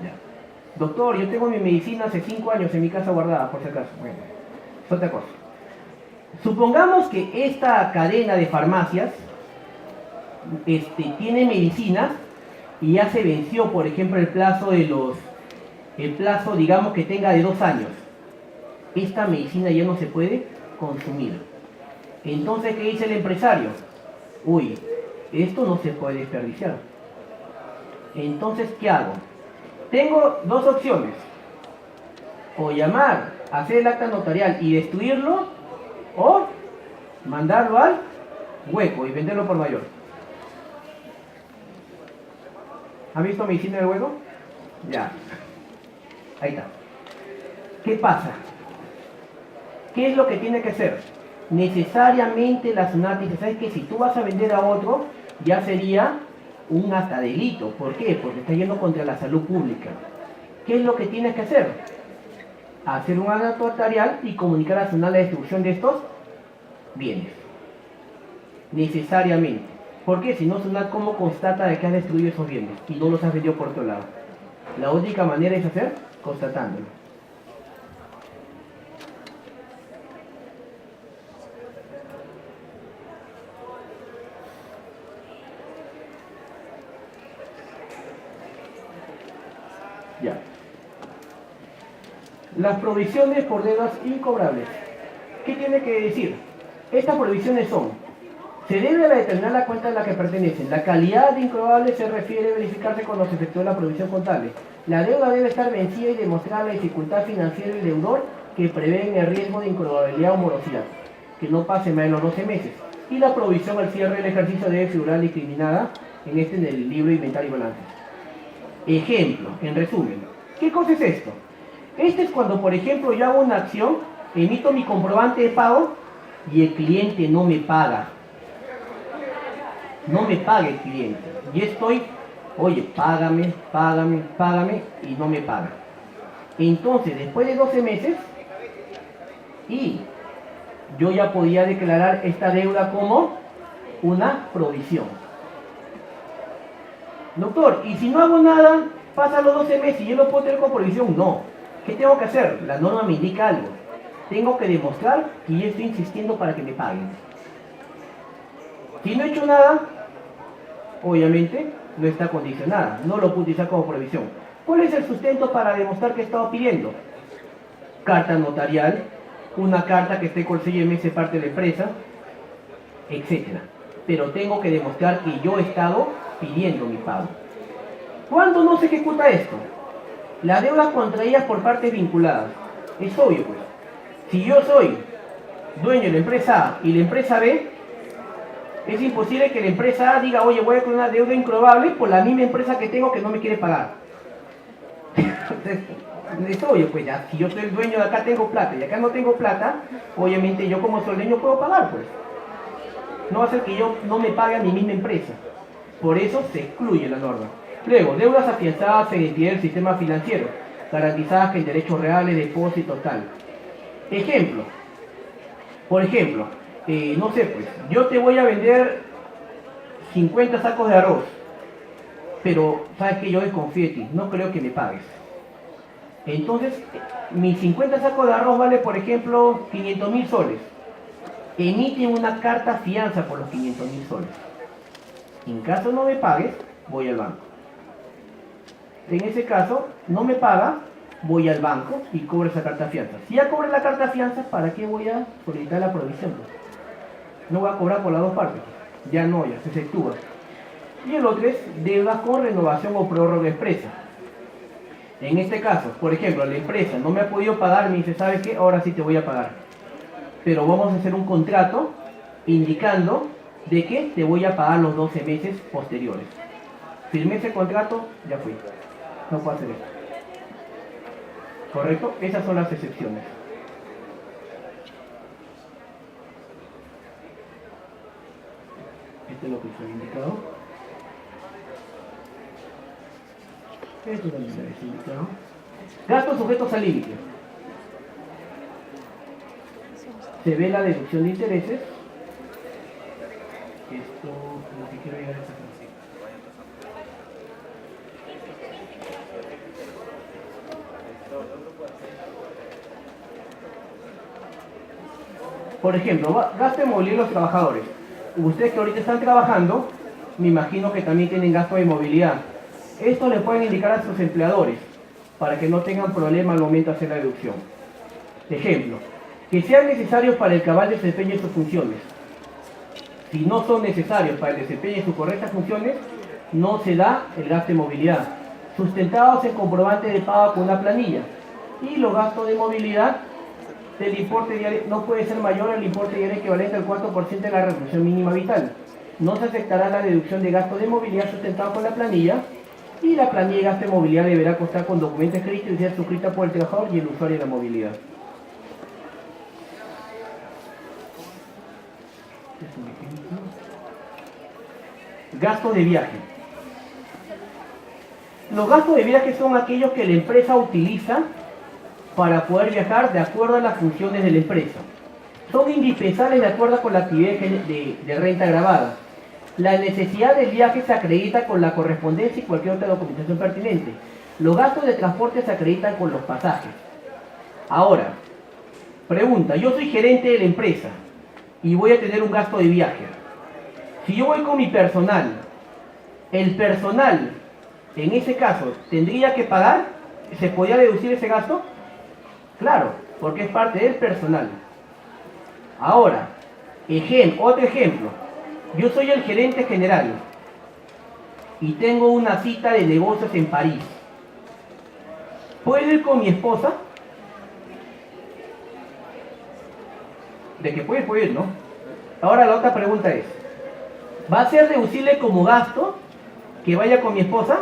Ya. Doctor, yo tengo mi medicina hace 5 años en mi casa guardada, por si acaso. Bueno, es otra cosa. Supongamos que esta cadena de farmacias tiene medicinas y ya se venció, por ejemplo, el plazo, digamos, que tenga de 2 años. Esta medicina ya no se puede consumir. Entonces, ¿qué dice el empresario? Uy, esto no se puede desperdiciar. Entonces, ¿qué hago? Tengo 2 opciones. O llamar, hacer el acta notarial y destruirlo, o mandarlo al hueco y venderlo por mayor. ¿Ha visto medicina del hueco? Ya. Ahí está. ¿Qué pasa? ¿Qué es lo que tiene que hacer? Necesariamente la SUNAT dice, ¿sabes qué? Si tú vas a vender a otro, ya sería un hasta delito. ¿Por qué? Porque está yendo contra la salud pública. ¿Qué es lo que tienes que hacer? Hacer un acta notarial y comunicar a SUNAT la destrucción de estos bienes. Necesariamente. ¿Por qué? Si no, SUNAT, ¿cómo constata de que has destruido esos bienes y no los has vendido por otro lado? La única manera es hacer constatándolo. Ya. Las provisiones por deudas incobrables. ¿Qué tiene que decir? Estas provisiones son: se debe a determinar la cuenta a la que pertenecen. La calidad de incobrable se refiere a verificarse cuando se efectúa la provisión contable. La deuda debe estar vencida y demostrar la dificultad financiera del deudor que prevén el riesgo de incobrabilidad o morosidad, que no pase más de los 12 meses. Y la provisión al cierre del ejercicio debe figurar discriminada en el libro de inventario y balances. Ejemplo, en resumen, ¿qué cosa es esto? Esto es cuando, por ejemplo, yo hago una acción, emito mi comprobante de pago y el cliente no me paga. No me paga el cliente. Y estoy, oye, págame, págame, págame, y no me paga. Entonces, después de 12 meses, y yo ya podía declarar esta deuda como una provisión. Doctor, ¿y si no hago nada, pasan los 12 meses y yo lo puedo tener como provisión? No. ¿Qué tengo que hacer? La norma me indica algo. Tengo que demostrar que yo estoy insistiendo para que me paguen. Si no he hecho nada, obviamente no está condicionada, no lo puedo utilizar como provisión. ¿Cuál es el sustento para demostrar que he estado pidiendo? Carta notarial, una carta que esté con el sello de MS parte de la empresa, etcétera. Pero tengo que demostrar que yo he estado pidiendo mi pago. ¿Cuándo no se ejecuta esto? Las deudas contraídas por partes vinculadas. Es obvio, pues. Si yo soy dueño de la empresa A y la empresa B, es imposible que la empresa A diga, oye, voy a con una deuda incrobable por la misma empresa que tengo que no me quiere pagar. Entonces, es obvio, pues ya, si yo soy el dueño de acá tengo plata y acá no tengo plata, obviamente yo como soy el dueño puedo pagar, pues. No va a ser que yo no me pague a mi misma empresa. Por eso se excluye la norma. Luego, deudas afianzadas en entidades del sistema financiero, garantizadas que en derechos reales, depósito, tal. Ejemplo. Por ejemplo, no sé, pues, yo te voy a vender 50 sacos de arroz, pero sabes que yo desconfío de ti, no creo que me pagues. Entonces, mis 50 sacos de arroz vale, por ejemplo, 500.000 soles. Emiten una carta fianza por los 500.000 soles. En caso no me pagues, voy al banco. En ese caso, no me paga, voy al banco y cobro esa carta fianza. Si ya cobré la carta fianza, ¿para qué voy a solicitar la provisión? No voy a cobrar por las dos partes. Ya no, ya se efectúa. Y el otro es deuda con renovación o prórroga expresa. En este caso, por ejemplo, la empresa no me ha podido pagar, me dice, ¿sabes qué? Ahora sí te voy a pagar. Pero vamos a hacer un contrato indicando de que te voy a pagar los 12 meses posteriores. Firmé ese contrato, ya fui. No puedo hacer esto. ¿Correcto? Esas son las excepciones. Esto es lo que se ha indicado. Esto es lo que se ha indicado. Gastos sujetos al límite. Se ve la deducción de intereses. Esto es lo que quiero llegar a esta clase. Por ejemplo, gasto de movilidad de los trabajadores. Ustedes que ahorita están trabajando, me imagino que también tienen gasto de movilidad. Esto le pueden indicar a sus empleadores para que no tengan problema al momento de hacer la deducción. Ejemplo, que sean necesarios para el cabal desempeño de sus funciones. Si no son necesarios para el desempeño de sus correctas funciones, no se da el gasto de movilidad. Sustentados en comprobante de pago con una planilla. Y los gastos de movilidad del importe diario no puede ser mayor al importe diario equivalente al 4% de la retribución mínima vital. No se aceptará la deducción de gastos de movilidad sustentado con la planilla, y la planilla de gasto de movilidad deberá constar con documento escrito y ser suscrita por el trabajador y el usuario de la movilidad. Gastos de viaje. Los gastos de viaje son aquellos que la empresa utiliza para poder viajar de acuerdo a las funciones de la empresa. Son indispensables de acuerdo con la actividad de renta grabada. La necesidad del viaje se acredita con la correspondencia y cualquier otra documentación pertinente. Los gastos de transporte se acreditan con los pasajes. Ahora, pregunta, yo soy gerente de la empresa y voy a tener un gasto de viaje. Si yo voy con mi personal, el personal, en ese caso, ¿tendría que pagar? ¿Se podría deducir ese gasto? Claro, porque es parte del personal. Ahora, otro ejemplo. Yo soy el gerente general y tengo una cita de negocios en París. ¿Puedo ir con mi esposa? De que puedo ir, ¿no? Ahora la otra pregunta es, ¿va a ser deducible como gasto que vaya con mi esposa?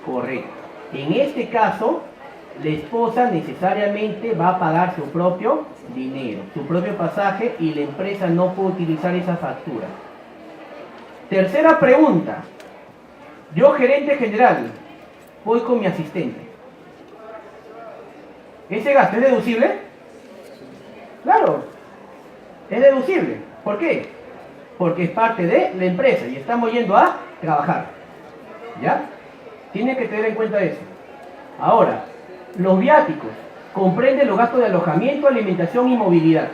Correcto. En este caso, la esposa necesariamente va a pagar su propio dinero, su propio pasaje, y la empresa no puede utilizar esa factura. Tercera pregunta. Yo, gerente general, voy con mi asistente. ¿Ese gasto es deducible? Claro, es deducible. ¿Por qué? Porque es parte de la empresa y estamos yendo a trabajar. ¿Ya? Tienen que tener en cuenta eso. Ahora, los viáticos comprenden los gastos de alojamiento, alimentación y movilidad.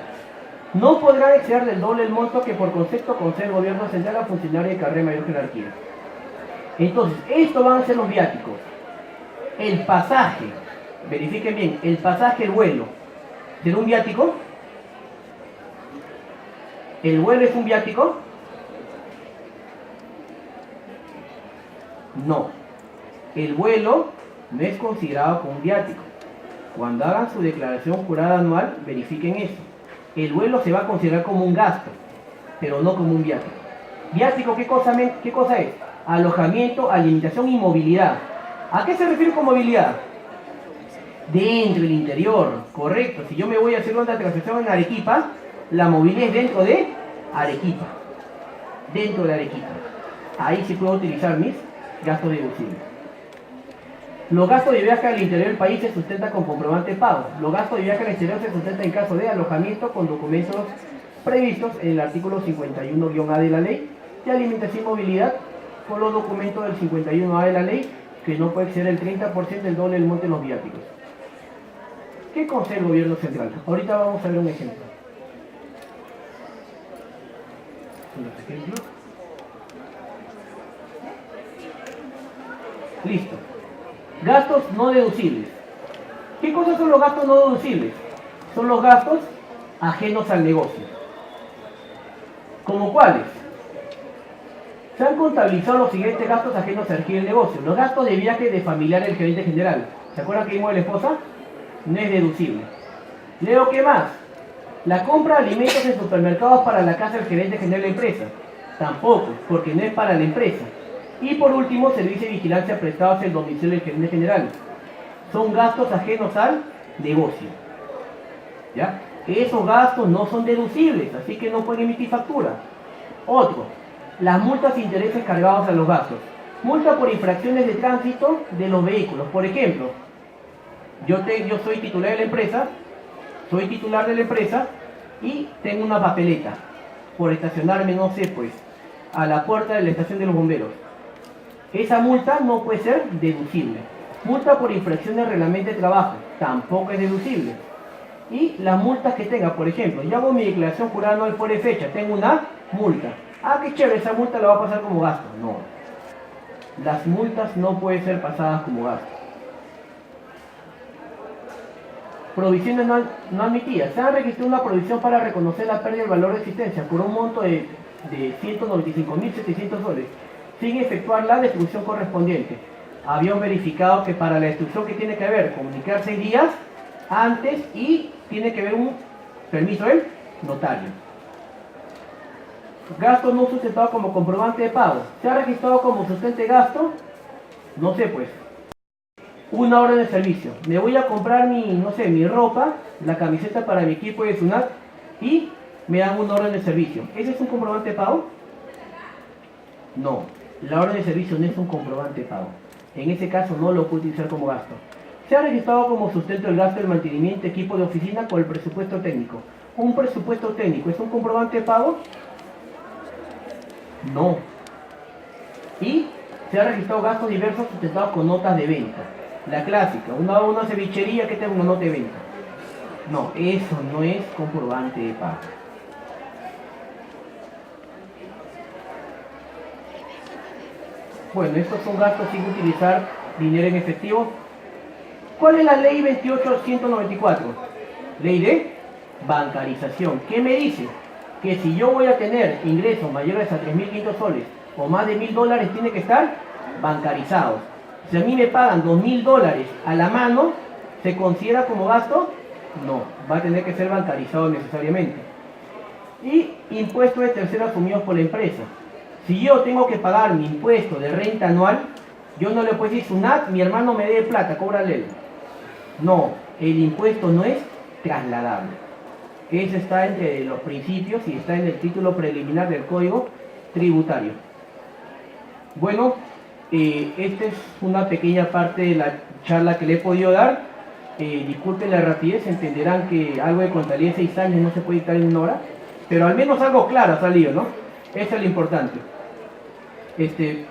No podrán exceder del doble el monto que por concepto concede el gobierno central a funcionarios de carrera de mayor jerarquía. Entonces, estos van a ser los viáticos. El pasaje Verifiquen bien, el pasaje, el vuelo, ¿será un viático? ¿El vuelo es un viático? No. El vuelo no es considerado como un viático. Cuando hagan su declaración jurada anual, verifiquen eso. El vuelo se va a considerar como un gasto, pero no como un viático. ¿Viático qué cosa es? Alojamiento, alimentación y movilidad. ¿A qué se refiere con movilidad? Dentro del interior, correcto. Si yo me voy a hacer una transacción en Arequipa, la movilidad es dentro de Arequipa. Dentro de Arequipa. Ahí sí puedo utilizar mis gastos deducibles. Los gastos de viaje al interior del país se sustentan con comprobante de pago. Los gastos de viaje al exterior se sustentan en caso de alojamiento con documentos previstos en el artículo 51-A de la ley de alimentación y movilidad con los documentos del 51A de la ley que no puede exceder el 30% del doble del monte de los viáticos. ¿Qué concede el gobierno central? Ahorita vamos a ver un ejemplo. Listo. Gastos no deducibles. ¿Qué cosas son los gastos no deducibles? Son los gastos ajenos al negocio. ¿Como cuáles? Se han contabilizado los siguientes gastos ajenos al negocio. Los gastos de viaje de familiar del gerente general. ¿Se acuerdan que vimos de la esposa? No es deducible. Leo, ¿qué más? La compra de alimentos en supermercados para la casa del gerente general de la empresa. Tampoco, porque no es para la empresa. Y por último, servicio de vigilancia prestados en el domicilio del gerente general. Son gastos ajenos al negocio. ¿Ya? Esos gastos no son deducibles, así que no pueden emitir factura. Otro, las multas e intereses cargados a los gastos. Multa por infracciones de tránsito de los vehículos. Por ejemplo, yo soy titular de la empresa, y tengo una papeleta por estacionarme, no sé, pues, a la puerta de la estación de los bomberos. Esa multa no puede ser deducible. Multa por infracción del reglamento de trabajo, tampoco es deducible. Y las multas que tenga, por ejemplo, yo hago mi declaración jurada anual por fecha, tengo una multa. Ah, qué chévere, esa multa la va a pasar como gasto. No. Las multas no pueden ser pasadas como gasto. Provisiones no admitidas. Se ha registrado una provisión para reconocer la pérdida del valor de existencia por un monto de 195.700 soles, sin efectuar la destrucción correspondiente. Habían verificado que para la destrucción que tiene que haber, comunicar 6 días antes y tiene que haber un permiso del notario. Gasto no sustentado como comprobante de pago. Se ha registrado como sustento de gasto, no sé, pues, una orden de servicio. Me voy a comprar mi ropa, la camiseta para mi equipo de SUNAT y me dan una orden de servicio. ¿Ese es un comprobante de pago? No, la orden de servicio no es un comprobante de pago. En ese caso no lo puedo utilizar como gasto. Se ha registrado como sustento el gasto del mantenimiento de equipo de oficina con el presupuesto técnico. ¿Un presupuesto técnico es un comprobante de pago? No. Y se ha registrado gastos diversos sustentados con notas de venta. La clásica, una cevichería que tenga una nota de venta. No, eso no es comprobante de pago. Bueno, estos son gastos sin utilizar dinero en efectivo. ¿Cuál es la ley 28.194? Ley de bancarización. ¿Qué me dice? Que si yo voy a tener ingresos mayores a 3.500 soles o más de $1.000, tiene que estar bancarizados. Si a mí me pagan $2.000 a la mano, ¿se considera como gasto? No, va a tener que ser bancarizado necesariamente. Y impuestos de terceros asumidos por la empresa. Si yo tengo que pagar mi impuesto de renta anual, yo no le puedo decir, SUNAT, mi hermano me debe plata, cóbrale él. No, el impuesto no es trasladable. Eso está entre los principios y está en el título preliminar del Código Tributario. Bueno, esta es una pequeña parte de la charla que le he podido dar. Disculpen la rapidez, entenderán que algo de contabilidad de 6 años no se puede dictar en 1 hora, pero al menos algo claro ha salido, ¿no? Eso es lo importante.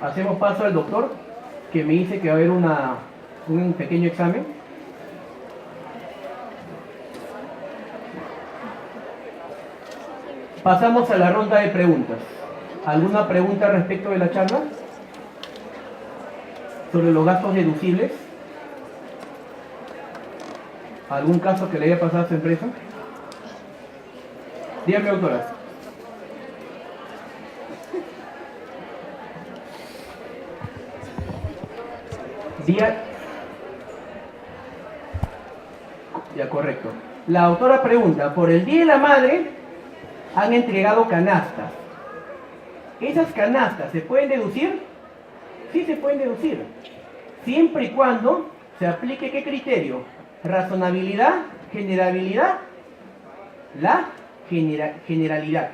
Hacemos paso al doctor, que me dice que va a haber un pequeño examen. Pasamos a la ronda de preguntas. ¿Alguna pregunta respecto de la charla? Sobre los gastos deducibles. ¿Algún caso que le haya pasado a su empresa? Dígame, doctora. Día... Ya, correcto. La autora pregunta, por el Día de la Madre han entregado canastas. ¿Esas canastas se pueden deducir? Sí se pueden deducir. Siempre y cuando se aplique ¿qué criterio? Razonabilidad, generabilidad, la generalidad.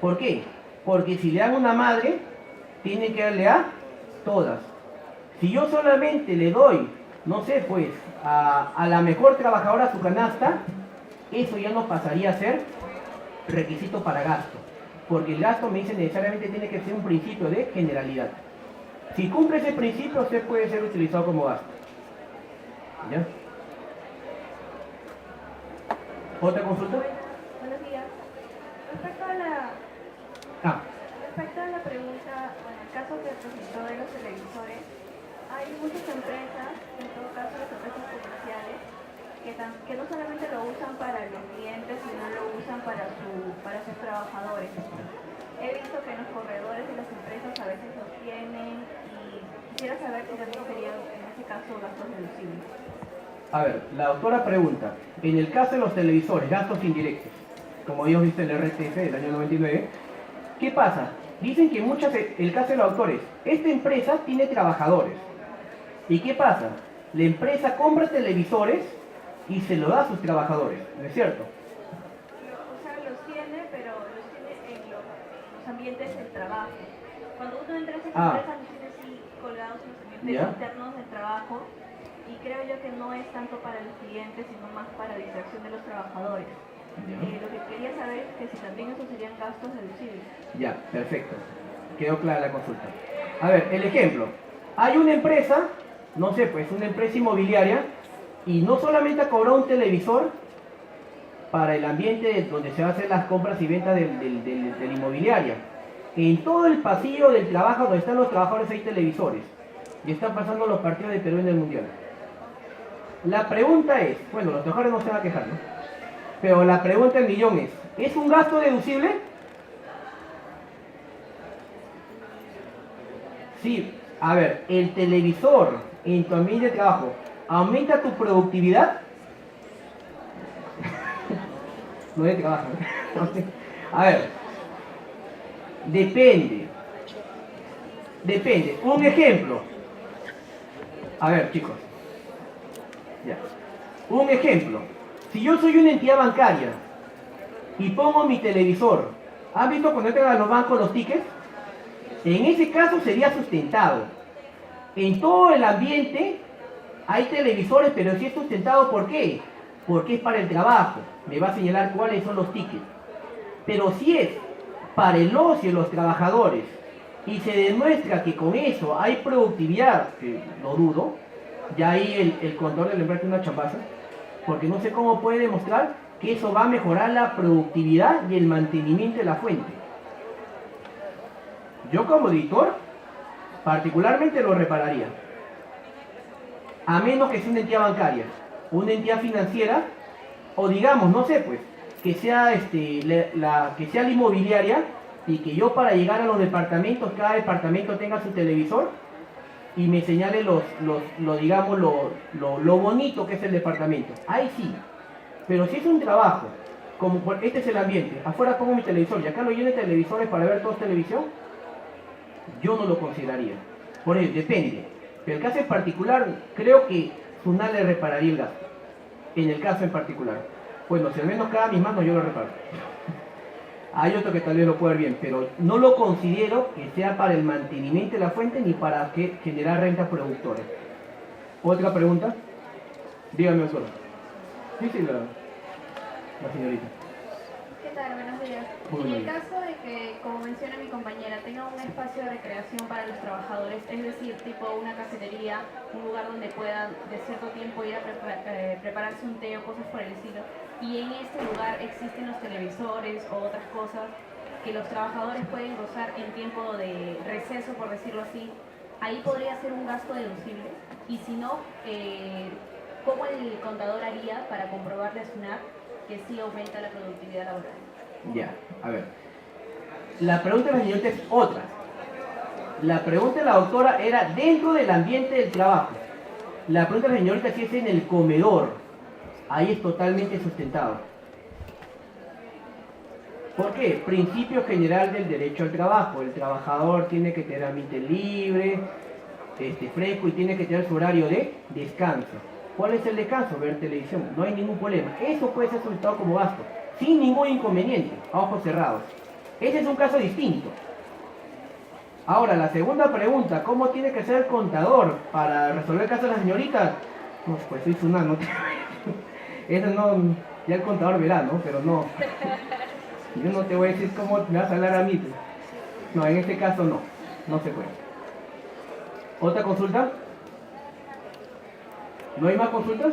¿Por qué? Porque si le dan a una madre, tienen que darle a todas. Si yo solamente le doy, no sé, pues, a la mejor trabajadora su canasta, eso ya no pasaría a ser requisito para gasto. Porque el gasto me dice necesariamente tiene que ser un principio de generalidad. Si cumple ese principio, usted puede ser utilizado como gasto. ¿Ya? ¿Otra consulta? Buenos días. Respecto a la pregunta, bueno, el caso que presentó de los televisores, hay muchas empresas, en todo caso las empresas comerciales, que no solamente lo usan para los clientes, sino lo usan para sus trabajadores. He visto que los corredores de las empresas a veces los tienen y quisiera saber si también serían, en ese caso, gastos deducibles. A ver, la autora pregunta, en el caso de los televisores, gastos indirectos, como habíamos visto en el RTF del año 99, ¿qué pasa? Dicen que el caso de los autores, esta empresa tiene trabajadores. ¿Y qué pasa? La empresa compra televisores y se lo da a sus trabajadores, ¿no es cierto? O sea, los tiene, pero los tiene en los ambientes del trabajo. Cuando uno entra a esas empresas, los tiene así colgados en los ambientes internos del trabajo. Y creo yo que no es tanto para los clientes, sino más para distracción de los trabajadores. Lo que quería saber es que si también esos serían gastos deducibles. Ya, perfecto. Quedó clara la consulta. A ver, el ejemplo. Hay una empresa, no sé, pues una empresa inmobiliaria, y no solamente ha cobrado un televisor para el ambiente donde se van a hacer las compras y ventas de la inmobiliaria. En todo el pasillo del trabajo donde están los trabajadores hay televisores. Y están pasando los partidos de Perú en el Mundial. La pregunta es, bueno, los trabajadores no se van a quejar, ¿no? Pero la pregunta del millón ¿es un gasto deducible? Sí, a ver, el televisor en tu ambiente de trabajo aumenta tu productividad. No de trabajo, ¿eh? A ver, depende. Depende. Un ejemplo. A ver, chicos. Ya. Un ejemplo. Si yo soy una entidad bancaria y pongo mi televisor, ¿han visto cuando entran a los bancos los tickets? En ese caso sería sustentado. En todo el ambiente hay televisores, pero si es sustentado, ¿por qué? Porque es para el trabajo. Me va a señalar cuáles son los tickets. Pero si es para el ocio de los trabajadores y se demuestra que con eso hay productividad, que lo dudo, ya ahí el contador de la empresa tiene una chambaza, porque no sé cómo puede demostrar que eso va a mejorar la productividad y el mantenimiento de la fuente. Yo como editor, particularmente lo repararía. A menos que sea una entidad bancaria, una entidad financiera, o digamos, no sé, pues, que sea, que sea la inmobiliaria y que yo para llegar a los departamentos, cada departamento tenga su televisor y me señale digamos, lo bonito que es el departamento. Ahí sí. Pero si es un trabajo, como este es el ambiente, afuera pongo mi televisor y acá lo lleno de televisores para ver toda televisión, yo no lo consideraría. Por ello, depende. Pero el caso en particular, creo que SUNAT le repararía el gasto. En el caso en particular. Bueno, si al menos cada mis manos yo lo reparo. Hay otro que tal vez lo pueda ver bien, pero no lo considero que sea para el mantenimiento de la fuente ni para generar rentas productores. ¿Otra pregunta? Dígame solo. Sí, la señorita. ¿Qué tal? Buenos días. En el caso de que, como menciona mi compañera, tenga un espacio de recreación para los trabajadores, es decir, tipo una cafetería, un lugar donde puedan de cierto tiempo ir a prepararse un té o cosas por el estilo, y en este lugar existen los televisores o otras cosas que los trabajadores pueden gozar en tiempo de receso, por decirlo así, ahí podría ser un gasto deducible, y si no, ¿cómo el contador haría para comprobarle a SUNAT que sí aumenta la productividad laboral? Ya, a ver. La pregunta de la señorita es otra. La pregunta de la doctora era dentro del ambiente del trabajo. La pregunta de la señorita si es en el comedor. Ahí es totalmente sustentado. ¿Por qué? Principio general del derecho al trabajo. El trabajador tiene que tener ambiente libre, fresco y tiene que tener su horario de descanso. ¿Cuál es el descanso? Ver televisión. No hay ningún problema. Eso puede ser solicitado como gasto, sin ningún inconveniente, a ojos cerrados. Ese es un caso distinto. Ahora, la segunda pregunta, ¿cómo tiene que ser el contador para resolver el caso de la señorita? No, pues soy SUNAT, no te... Eso no, ya el contador verá, ¿no? Pero no. Yo no te voy a decir cómo me vas a hablar a mí. No, en este caso no. No se puede. ¿Otra consulta? ¿No hay más consultas?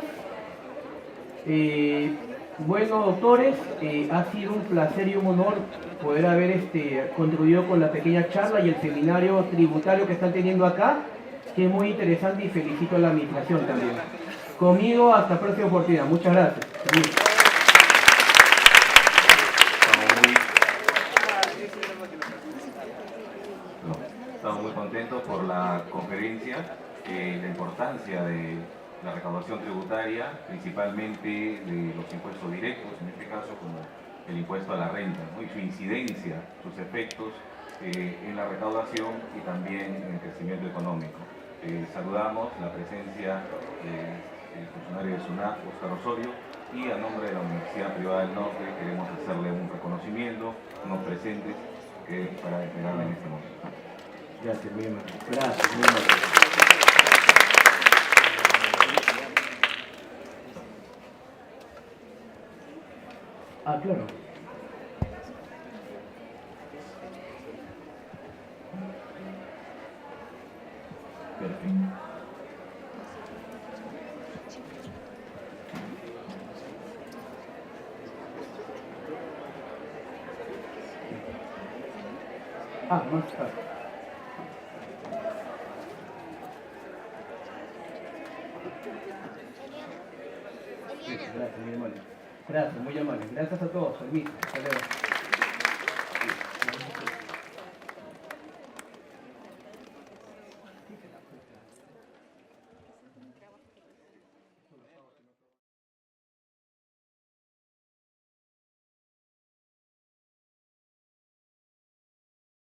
Bueno, doctores, ha sido un placer y un honor poder haber contribuido con la pequeña charla y el seminario tributario que están teniendo acá, que es muy interesante y felicito a la administración también. Conmigo, hasta la próxima oportunidad. Muchas gracias. Estamos muy contentos por la conferencia, la importancia de la recaudación tributaria, principalmente de los impuestos directos, en este caso como el impuesto a la renta, ¿no? Y su incidencia, sus efectos en la recaudación y también en el crecimiento económico. Saludamos la presencia del funcionario de SUNAT, Óscar Osorio, y a nombre de la Universidad Privada del Norte queremos hacerle un reconocimiento, unos presentes para entregarle en este momento. Gracias, muy amable. Gracias, muy amable. Ah, claro. Perfecto. Ah, más tarde. Gracias, muy amable. Gracias, muy amable. Gracias a todos. Permiso. Hasta luego.